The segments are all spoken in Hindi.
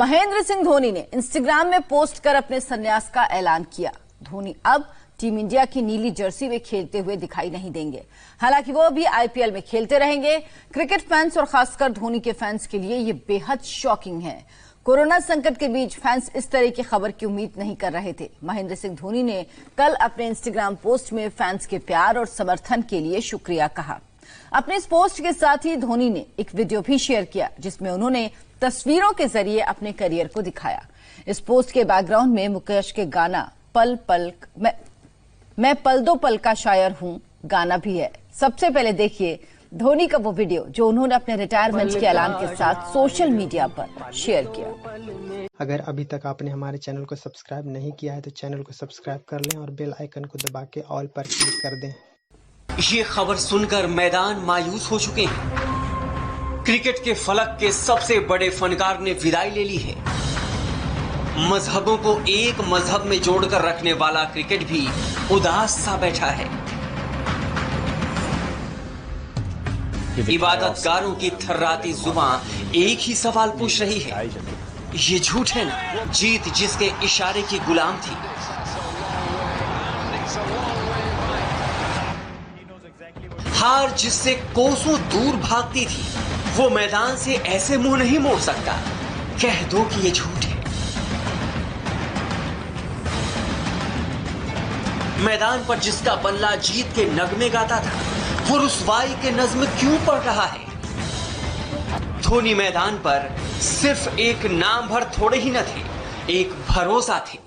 महेंद्र सिंह धोनी ने इंस्टाग्राम में पोस्ट कर अपने संन्यास का ऐलान किया। धोनी अब टीम इंडिया की नीली जर्सी में खेलते हुए दिखाई नहीं देंगे। हालांकि वो भी आईपीएल में खेलते रहेंगे। क्रिकेट फैंस और खासकर धोनी के फैंस के लिए ये बेहद शॉकिंग है। कोरोना संकट के बीच फैंस इस तरह की खबर की उम्मीद नहीं कर रहे थे। महेंद्र सिंह धोनी ने कल अपने इंस्टाग्राम पोस्ट में फैंस के प्यार और समर्थन के लिए शुक्रिया कहा। अपने इस पोस्ट के साथ ही धोनी ने एक वीडियो भी शेयर किया जिसमें उन्होंने तस्वीरों के जरिए अपने करियर को दिखाया। इस पोस्ट के बैकग्राउंड में मुकेश के गाना पल पल मैं पल दो पल का शायर हूं गाना भी है। सबसे पहले देखिए धोनी का वो वीडियो जो उन्होंने अपने रिटायरमेंट के ऐलान के साथ सोशल मीडिया पर शेयर किया। अगर अभी तक आपने हमारे चैनल को सब्सक्राइब नहीं किया है तो चैनल को सब्सक्राइब कर लें और बेल आइकन को दबा के ऑल पर क्लिक कर दें। ये खबर सुनकर मैदान मायूस हो चुके हैं। क्रिकेट के फलक के सबसे बड़े फनकार ने विदाई ले ली है। मजहबों को एक मजहब में जोड़कर रखने वाला क्रिकेट भी उदास सा बैठा है। इबादतगारों की थर्राती जुबान एक ही सवाल पूछ रही है, ये झूठ है ना? जीत जिसके इशारे की गुलाम थी, हार जिससे कोसों दूर भागती थी, वो मैदान से ऐसे मुंह नहीं मोड़ सकता। कह दो कि ये झूठ है। मैदान पर जिसका बल्ला जीत के नगमे गाता था, वो रुसवाई के नज्म क्यों पढ़ रहा है? धोनी मैदान पर सिर्फ एक नाम भर थोड़े ही न थे, एक भरोसा थे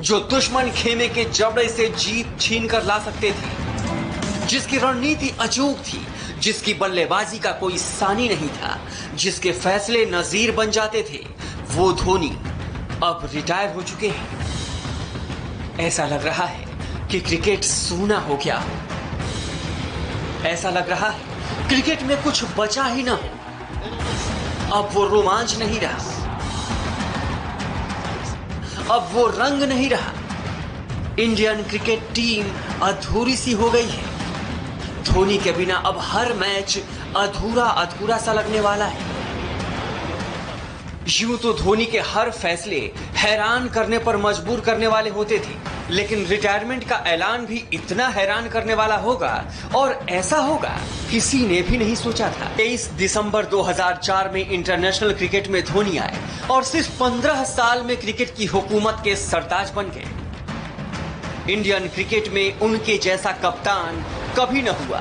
जो दुश्मन खेमे के जबड़े से जीत छीन कर ला सकते थे, जिसकी रणनीति अचूक थी, जिसकी बल्लेबाजी का कोई सानी नहीं था, जिसके फैसले नजीर बन जाते थे। वो धोनी अब रिटायर हो चुके हैं। ऐसा लग रहा है कि क्रिकेट सूना हो गया। ऐसा लग रहा है क्रिकेट में कुछ बचा ही ना हो। अब वो रोमांच नहीं रहा, अब वो रंग नहीं रहा। इंडियन क्रिकेट टीम अधूरी सी हो गई है। धोनी के बिना अब हर मैच अधूरा अधूरा सा लगने वाला है। यूं तो धोनी के हर फैसले हैरान करने पर मजबूर करने वाले होते थे, लेकिन रिटायरमेंट का ऐलान भी इतना हैरान करने वाला होगा और ऐसा होगा किसी ने भी नहीं सोचा था। 23 दिसंबर 2004 में इंटरनेशनल क्रिकेट में धोनी आए और सिर्फ 15 साल में क्रिकेट की हुकूमत के सरताज बन गए। इंडियन क्रिकेट में उनके जैसा कप्तान कभी न हुआ।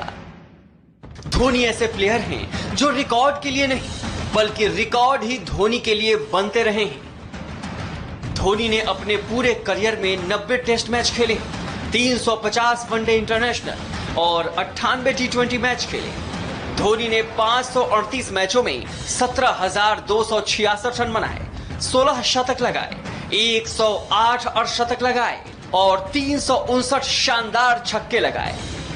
धोनी ऐसे प्लेयर हैं जो रिकॉर्ड के लिए नहीं बल्कि रिकॉर्ड ही धोनी के लिए बनते रहे हैं। धोनी ने अपने पूरे करियर में 90 टेस्ट मैच खेले, 350 वनडे इंटरनेशनल और 98 टी20 मैच खेले। धोनी ने 538 मैचों में 17,266 रन बनाए, 16 शतक लगाए, 108 अर्धशतक लगाए और 359 शानदार छक्के लगाए।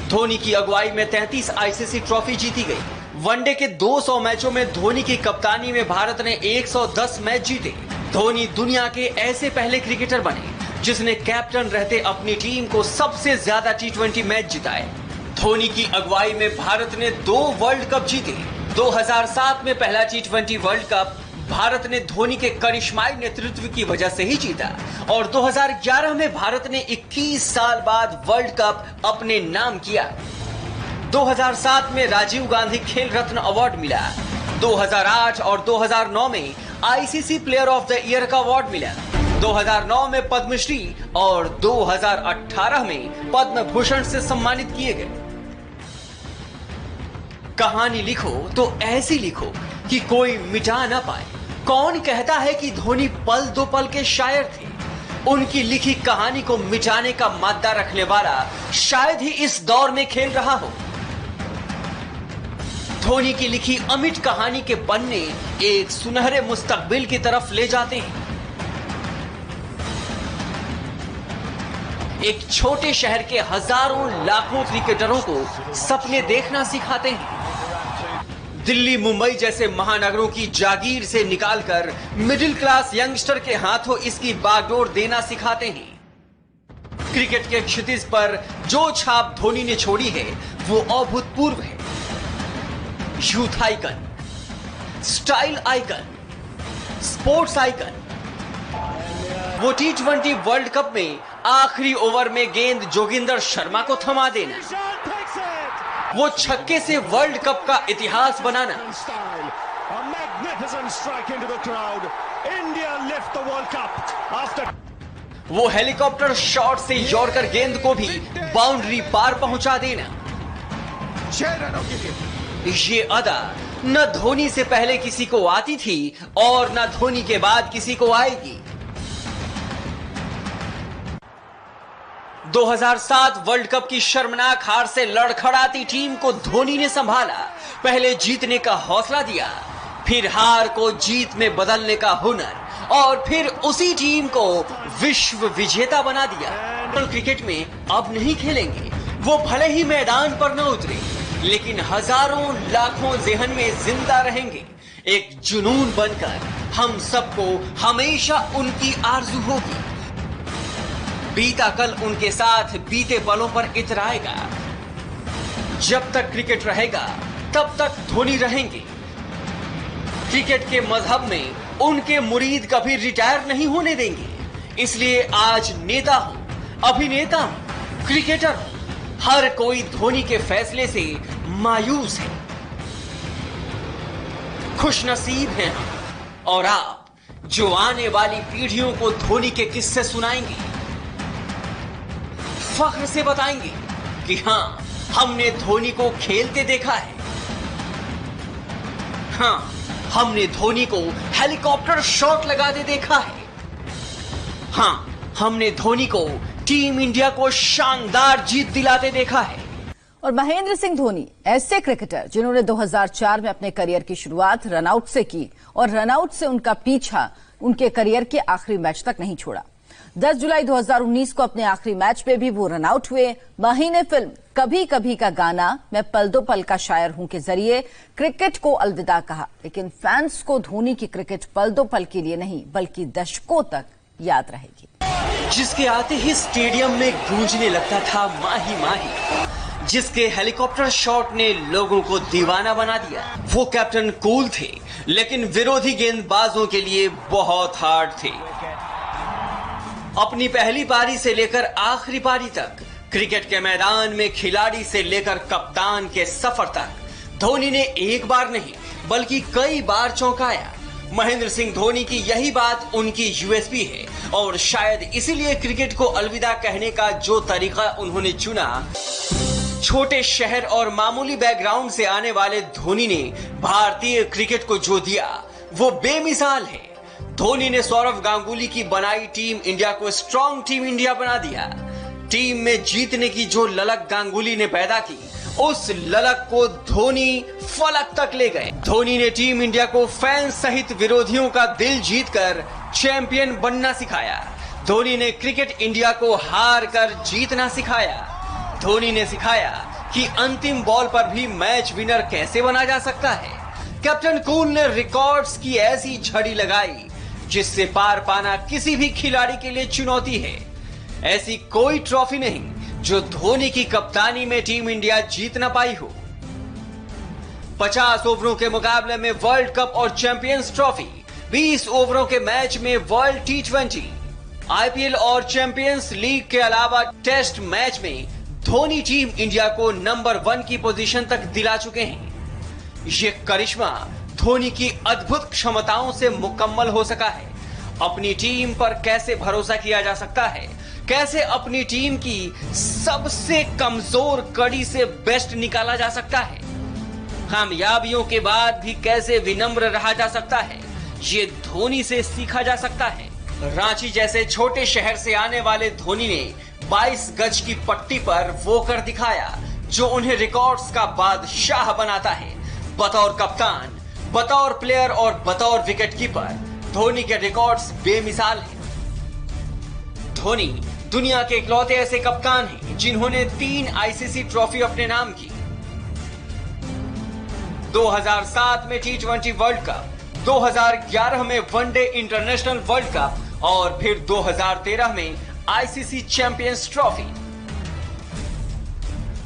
धोनी की अगुवाई में 33 आईसीसी ट्रॉफी जीती गई। वनडे के 200 मैचों में धोनी की कप्तानी में भारत ने 110 मैच जीते। धोनी दुनिया के ऐसे पहले क्रिकेटर बने जिसने कैप्टन रहते अपनी टीम को सबसे ज्यादा टी20 मैच जिताए। धोनी की अगुवाई में भारत ने 2 वर्ल्ड कप जीते। 2007 में पहला टी20 वर्ल्ड कप भारत ने धोनी के करिश्माई नेतृत्व की वजह से ही जीता और 2011 में भारत ने 21 साल बाद वर्ल्ड कप अपने नाम किया। 2007 में राजीव गांधी खेल रत्न अवार्ड मिला। 2008 और 2009 में ICC player of the year का अवार्ड मिला। 2009 में पद्मश्री और 2018 में पद्म भूषण से सम्मानित किए गए। कहानी लिखो तो ऐसी लिखो कि कोई मिटा ना पाए। कौन कहता है कि धोनी पल दो पल के शायर थे? उनकी लिखी कहानी को मिटाने का मादा रखने वाला शायद ही इस दौर में खेल रहा हो। धोनी की लिखी अमिट कहानी के पन्ने एक सुनहरे मुस्तकबिल की तरफ ले जाते हैं। एक छोटे शहर के हजारों लाखों क्रिकेटरों को सपने देखना सिखाते हैं। दिल्ली मुंबई जैसे महानगरों की जागीर से निकालकर मिडिल क्लास यंगस्टर के हाथों इसकी बागडोर देना सिखाते हैं। क्रिकेट के क्षितिज पर जो छाप धोनी ने छोड़ी है वो अभूतपूर्व है। Youth icon, style icon, sports icon, वो T20 वर्ल्ड कप में आखिरी ओवर में गेंद जोगिंदर शर्मा को थमा देना, वो छक्के से वर्ल्ड कप का इतिहास बनाना, वो हेलीकॉप्टर शॉट से यॉर्कर गेंद को भी बाउंड्री पार पहुंचा देना। ये अदा न धोनी से पहले किसी को आती थी और न धोनी के बाद किसी को आएगी। 2007 वर्ल्ड कप की शर्मनाक हार से लड़खड़ाती टीम को धोनी ने संभाला। पहले जीतने का हौसला दिया, फिर हार को जीत में बदलने का हुनर, और फिर उसी टीम को विश्व विजेता बना दिया। क्रिकेट में अब नहीं खेलेंगे, वो भले ही मैदान पर न उतरे, लेकिन हजारों लाखों ज़हन में जिंदा रहेंगे। एक जुनून बनकर हम सबको हमेशा उनकी आरज़ू होगी। बीता कल उनके साथ बीते पलों पर इतराएगा। जब तक क्रिकेट रहेगा तब तक धोनी रहेंगे। क्रिकेट के मजहब में उनके मुरीद कभी रिटायर नहीं होने देंगे। इसलिए आज नेता हूं, अभिनेता हूं, क्रिकेटर हूं, हर कोई धोनी के फैसले से मायूस है। खुशनसीब हैं हम और आप, जो आने वाली पीढ़ियों को धोनी के किस्से सुनाएंगे, फख्र से बताएंगे कि हां, हमने धोनी को खेलते देखा है। हां, हमने धोनी को हेलीकॉप्टर शॉट लगाते देखा है। हां, हमने धोनी को टीम इंडिया को शानदार जीत दिलाते देखा है। और महेंद्र सिंह धोनी ऐसे क्रिकेटर जिन्होंने 2004 में अपने करियर की शुरुआत रनआउट से की और रनआउट से उनका पीछा उनके करियर के आखिरी मैच तक नहीं छोड़ा। 10 जुलाई 2019 को अपने आखिरी मैच में भी वो रनआउट हुए। माही ने फिल्म कभी कभी का गाना मैं पल दो पल का शायर हूं के जरिए क्रिकेट को अलविदा कहा, लेकिन फैंस को धोनी की क्रिकेट पल दो पल के लिए नहीं बल्कि दशकों तक याद रहेगी। जिसके आते ही स्टेडियम में गूंजने लगता था माही माही, जिसके हेलीकॉप्टर शॉट ने लोगों को दीवाना बना दिया। वो कैप्टन कूल थे, लेकिन विरोधी गेंदबाजों के लिए बहुत हार्ड थे। अपनी पहली पारी से लेकर आखिरी पारी तक क्रिकेट के मैदान में खिलाड़ी से लेकर कप्तान के सफर तक धोनी ने एक बार नहीं बल्कि कई बार चौंकाया। महेंद्र सिंह धोनी की यही बात उनकी यूएसपी है और शायद इसीलिए क्रिकेट को अलविदा कहने का जो तरीका उन्होंने चुना, छोटे शहर और मामूली बैकग्राउंड से आने वाले धोनी ने भारतीय क्रिकेट को जो दिया वो बेमिसाल है। धोनी ने सौरव गांगुली की बनाई टीम इंडिया को स्ट्रॉन्ग टीम इंडिया बना दिया। टीम में जीतने की जो ललक गांगुली ने पैदा की, उस ललक को धोनी फलक तक ले गए। धोनी ने टीम इंडिया को फैंस सहित विरोधियों का दिल जीतकर चैंपियन बनना सिखाया। धोनी ने क्रिकेट इंडिया को हार कर जीतना सिखाया। धोनी ने सिखाया कि अंतिम बॉल पर भी मैच विनर कैसे बना जा सकता है। कैप्टन कूल ने रिकॉर्ड्स की ऐसी झड़ी लगाई जिससे पार पाना किसी भी खिलाड़ी के लिए चुनौती है। ऐसी कोई ट्रॉफी नहीं जो धोनी की कप्तानी में टीम इंडिया जीत न पाई हो। 50 ओवरों के मुकाबले में वर्ल्ड कप और चैंपियंस ट्रॉफी, 20 ओवरों के मैच में वर्ल्ड T20, आईपीएल और चैंपियंस लीग के अलावा टेस्ट मैच में धोनी टीम इंडिया को नंबर 1 की पोजीशन तक दिला चुके हैं। ये करिश्मा धोनी की अद्भुत क्षमताओं से मुकम्मल हो सका है। अपनी टीम पर कैसे भरोसा किया जा सकता है, कैसे अपनी टीम की सबसे कमजोर कड़ी से बेस्ट निकाला जा सकता है, कामयाबियों के बाद भी कैसे विनम्र रहा जा सकता है, ये धोनी से सीखा जा सकता है। रांची जैसे छोटे शहर से आने वाले धोनी ने 22 गज की पट्टी पर वो कर दिखाया जो उन्हें रिकॉर्ड्स का बादशाह बनाता है। बतौर कप्तान, बतौर प्लेयर और बतौर विकेटकीपर धोनी के रिकॉर्ड्स बेमिसाल हैं। धोनी दुनिया के इकलौते ऐसे कप्तान हैं जिन्होंने 3 आईसीसी ट्रॉफी अपने नाम की। 2007 में T20 वर्ल्ड कप, 2011 में वनडे इंटरनेशनल वर्ल्ड कप और फिर 2013 में आईसीसी चैंपियंस ट्रॉफी।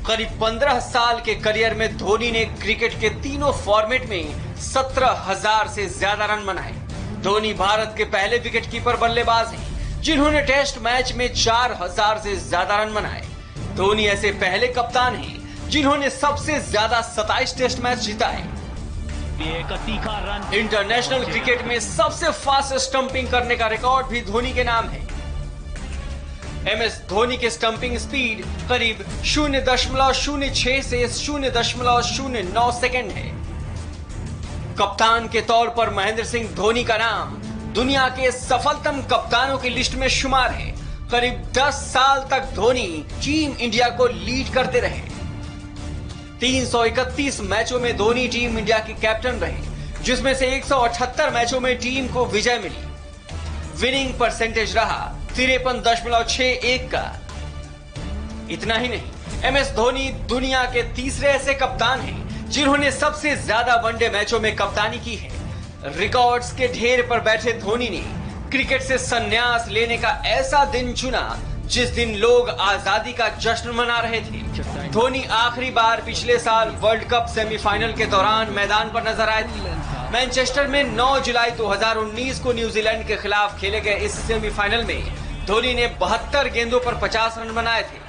करीब 15 साल के करियर में धोनी ने क्रिकेट के तीनों फॉर्मेट में 17,000 से ज्यादा रन बनाए। धोनी भारत के पहले विकेटकीपर बल्लेबाज हैं जिन्होंने टेस्ट मैच में 4000 से ज्यादा रन बनाए। धोनी ऐसे पहले कप्तान हैं जिन्होंने सबसे ज्यादा 27 टेस्ट मैच जिताए। इंटरनेशनल क्रिकेट में सबसे फास्ट स्टंपिंग करने का रिकॉर्ड भी धोनी के नाम है। MS धोनी के स्टंपिंग स्पीड करीब 0.06 से 0.09 सेकंड है। कप्तान के तौर पर महेंद्र सिंह धोनी का नाम दुनिया के सफलतम कप्तानों की लिस्ट में शुमार है। करीब 10 साल तक धोनी टीम इंडिया को लीड करते रहे। 331 मैचों में धोनी टीम इंडिया के कैप्टन रहे, जिसमें से 178 मैचों में टीम को विजय मिली। विनिंग परसेंटेज रहा 53.61 का। इतना ही नहीं, MS धोनी दुनिया के तीसरे ऐसे कप्तान हैं जिन्होंने सबसे ज्यादा वनडे मैचों में कप्तानी की है। रिकॉर्ड्स के ढेर पर बैठे धोनी ने क्रिकेट से संन्यास लेने का ऐसा दिन चुना जिस दिन लोग आजादी का जश्न मना रहे थे। धोनी आखिरी बार पिछले साल वर्ल्ड कप सेमीफाइनल के दौरान मैदान पर नजर आए थे। मैनचेस्टर में 9 जुलाई 2019 को न्यूजीलैंड के खिलाफ खेले गए इस सेमीफाइनल में धोनी ने 72 गेंदों पर 50 रन बनाए थे।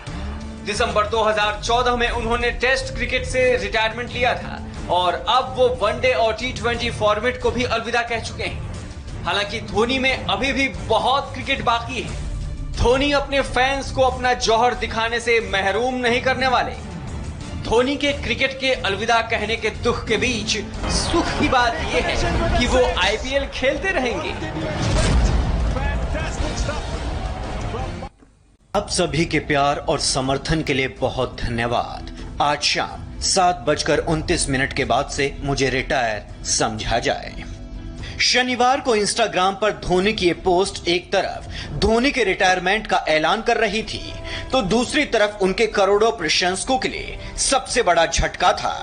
दिसंबर 2014 में उन्होंने टेस्ट क्रिकेट से रिटायरमेंट लिया था और अब वो वनडे और T20 फॉर्मेट को भी अलविदा कह चुके हैं। हालांकि धोनी में अभी भी बहुत क्रिकेट बाकी है। धोनी अपने फैंस को अपना जौहर दिखाने से महरूम नहीं करने वाले। धोनी के क्रिकेट के अलविदा कहने के दुख के बीच सुख की बात यह है कि वो IPL खेलते रहेंगे। आप सभी के प्यार और समर्थन के लिए बहुत धन्यवाद। आज शाम 7:29 के बाद से मुझे रिटायर समझा जाए। शनिवार को इंस्टाग्राम पर धोनी की ये पोस्ट एक तरफ धोनी के रिटायरमेंट का ऐलान कर रही थी, तो दूसरी तरफ उनके करोड़ों प्रशंसकों के लिए सबसे बड़ा झटका था।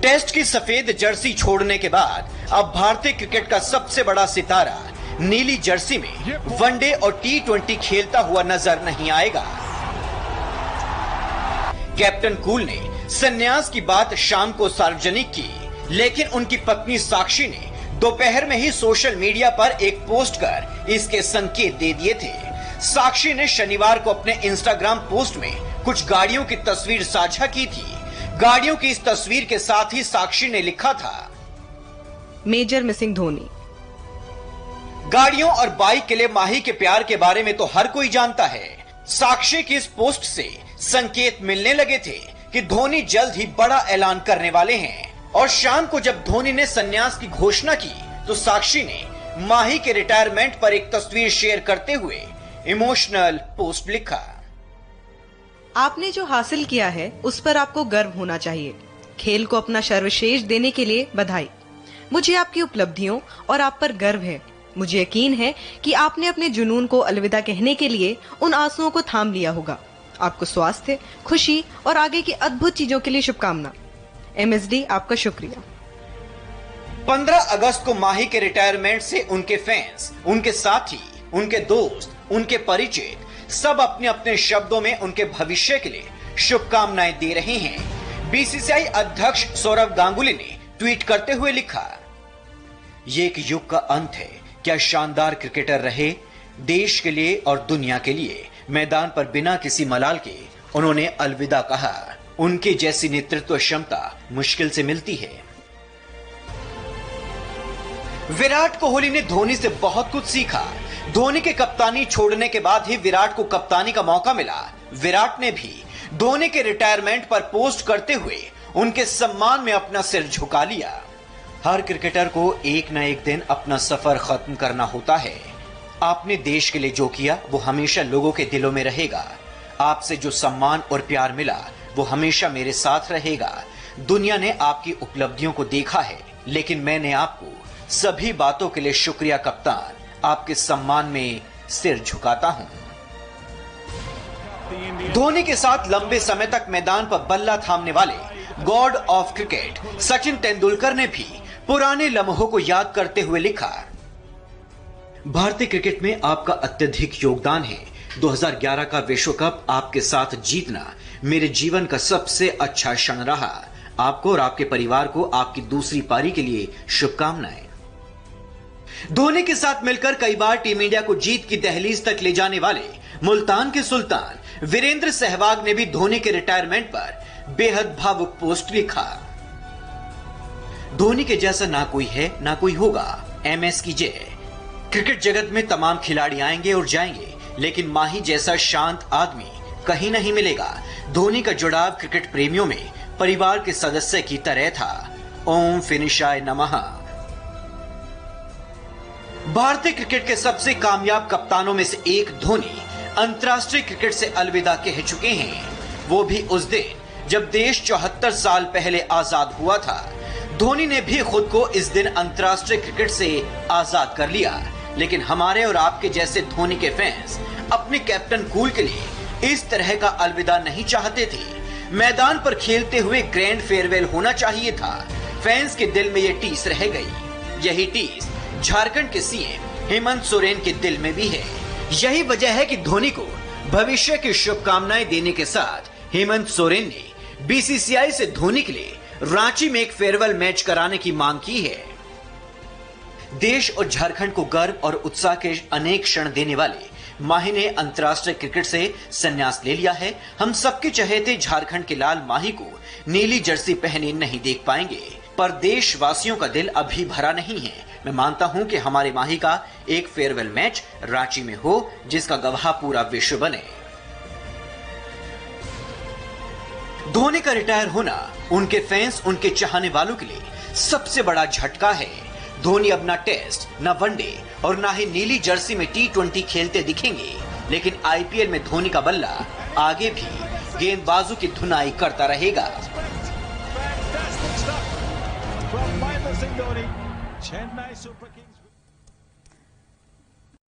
टेस्ट की सफेद जर्सी छोड़ने के बाद अब भारतीय क्रिकेट का सबसे बड़ा सितारा नीली जर्सी में वनडे और T20 खेलता हुआ नजर नहीं आएगा। कैप्टन कूल ने संन्यास की बात शाम को सार्वजनिक की, लेकिन उनकी पत्नी साक्षी ने दोपहर में ही सोशल मीडिया पर एक पोस्ट कर इसके संकेत दे दिए थे। साक्षी ने शनिवार को अपने इंस्टाग्राम पोस्ट में कुछ गाड़ियों की तस्वीर साझा की थी। गाड़ियों की इस तस्वीर के साथ ही साक्षी ने लिखा था, मेजर मिसिंग धोनी। गाड़ियों और बाइक के लिए माही के प्यार के बारे में तो हर कोई जानता है। साक्षी की इस पोस्ट से संकेत मिलने लगे थे कि धोनी जल्द ही बड़ा ऐलान करने वाले हैं। और शाम को जब धोनी ने संन्यास की घोषणा की तो साक्षी ने माही के रिटायरमेंट पर एक तस्वीर शेयर करते हुए इमोशनल पोस्ट लिखा। आपने जो हासिल किया है उस पर आपको गर्व होना चाहिए। खेल को अपना सर्वश्रेष्ठ देने के लिए बधाई। मुझे आपकी उपलब्धियों और आप पर गर्व है। मुझे यकीन है कि आपने अपने जुनून को अलविदा कहने के लिए उन आंसुओं को थाम लिया होगा। आपको स्वास्थ्य, खुशी और आगे की अद्भुत चीजों के लिए शुभकामना। MSD आपका शुक्रिया। 15 अगस्त को माही के रिटायरमेंट से उनके फैंस, उनके साथी, उनके दोस्त, उनके परिचित सब अपने अपने शब्दों में उनके भविष्य के लिए शुभकामनाएं दे रहे हैं। BCCI अध्यक्ष सौरव गांगुली ने ट्वीट करते हुए लिखा, ये एक युग का अंत है। क्या शानदार क्रिकेटर रहे। देश के लिए और दुनिया के लिए मैदान पर बिना किसी मलाल के उन्होंने अलविदा कहा। उनकी जैसी नेतृत्व क्षमता मुश्किल से मिलती है। विराट कोहली ने धोनी से बहुत कुछ सीखा। धोनी के कप्तानी छोड़ने के बाद ही विराट को कप्तानी का मौका मिला। विराट ने भी धोनी के रिटायरमेंट पर पोस्ट करते हुए उनके सम्मान में अपना सिर झुका लिया। हर क्रिकेटर को एक न एक दिन अपना सफर खत्म करना होता है। आपने देश के लिए जो किया वो हमेशा लोगों के दिलों में रहेगा। आपसे जो सम्मान और प्यार मिला वो हमेशा मेरे साथ रहेगा। दुनिया ने आपकी उपलब्धियों को देखा है, लेकिन मैंने आपको सभी बातों के लिए शुक्रिया कप्तान। आपके सम्मान में सिर झुकाता हूं। धोनी के साथ लंबे समय तक मैदान पर बल्ला थामने वाले God of cricket Sachin Tendulkar ने भी पुराने लम्हों को याद करते हुए लिखा, भारतीय क्रिकेट में आपका अत्यधिक योगदान है। 2011 का विश्व कप आपके साथ जीतना मेरे जीवन का सबसे अच्छा क्षण रहा। आपको और आपके परिवार को आपकी दूसरी पारी के लिए शुभकामनाएं। धोनी के साथ मिलकर कई बार टीम इंडिया को जीत की दहलीज तक ले जाने वाले मुल्तान के सुल्तान वीरेंद्र सहवाग ने भी धोनी के रिटायरमेंट पर बेहद भावुक पोस्ट लिखा। धोनी के जैसा ना कोई है ना कोई होगा, MS की जय। क्रिकेट जगत में तमाम खिलाड़ी आएंगे और जाएंगे, लेकिन माही जैसा शांत आदमी कहीं नहीं मिलेगा। धोनी का जुड़ाव क्रिकेट प्रेमियों में परिवार के सदस्य की तरह था। ओम फिनिशाय नमः। भारतीय क्रिकेट के सबसे कामयाब कप्तानों में से एक धोनी अंतर्राष्ट्रीय क्रिकेट से अलविदा कह चुके हैं, वो भी उस दिन जब देश 74 साल पहले आजाद हुआ था। धोनी ने भी खुद को इस दिन अंतर्राष्ट्रीय क्रिकेट से आजाद कर लिया, लेकिन हमारे और आपके जैसे धोनी के फैंस अपने कैप्टन कूल के लिए इस तरह का अलविदा नहीं चाहते थे। मैदान पर खेलते हुए ग्रैंड फेयरवेल होना चाहिए था। फैंस के दिल में यह टीस रह गई। यही टीस झारखंड के CM हेमंत सोरेन के दिल में भी है। यही वजह है कि धोनी को भविष्य की शुभकामनाएं देने के साथ हेमंत सोरेन ने BCCI से धोनी के लिए रांची में एक फेयरवेल मैच कराने की मांग की है। देश और झारखंड को गर्व और उत्साह के अनेक क्षण देने वाले माही ने अंतर्राष्ट्रीय क्रिकेट से संन्यास ले लिया है। हम सबके चहेते झारखंड के लाल माही को नीली जर्सी पहने नहीं देख पाएंगे, पर देशवासियों का दिल अभी भरा नहीं है। मैं मानता हूं कि हमारे माही का एक फेयरवेल मैच रांची में हो, जिसका गवाह पूरा विश्व बने। धोनी का रिटायर होना उनके फैंस, उनके चाहने वालों के लिए सबसे बड़ा झटका है। धोनी अब ना टेस्ट, ना वनडे और ना ही नीली जर्सी में T20 खेलते दिखेंगे, लेकिन IPL में धोनी का बल्ला आगे भी गेंदबाजों की धुनाई करता रहेगा। From Mahendra Singh Dhoni, Chennai Super Kings.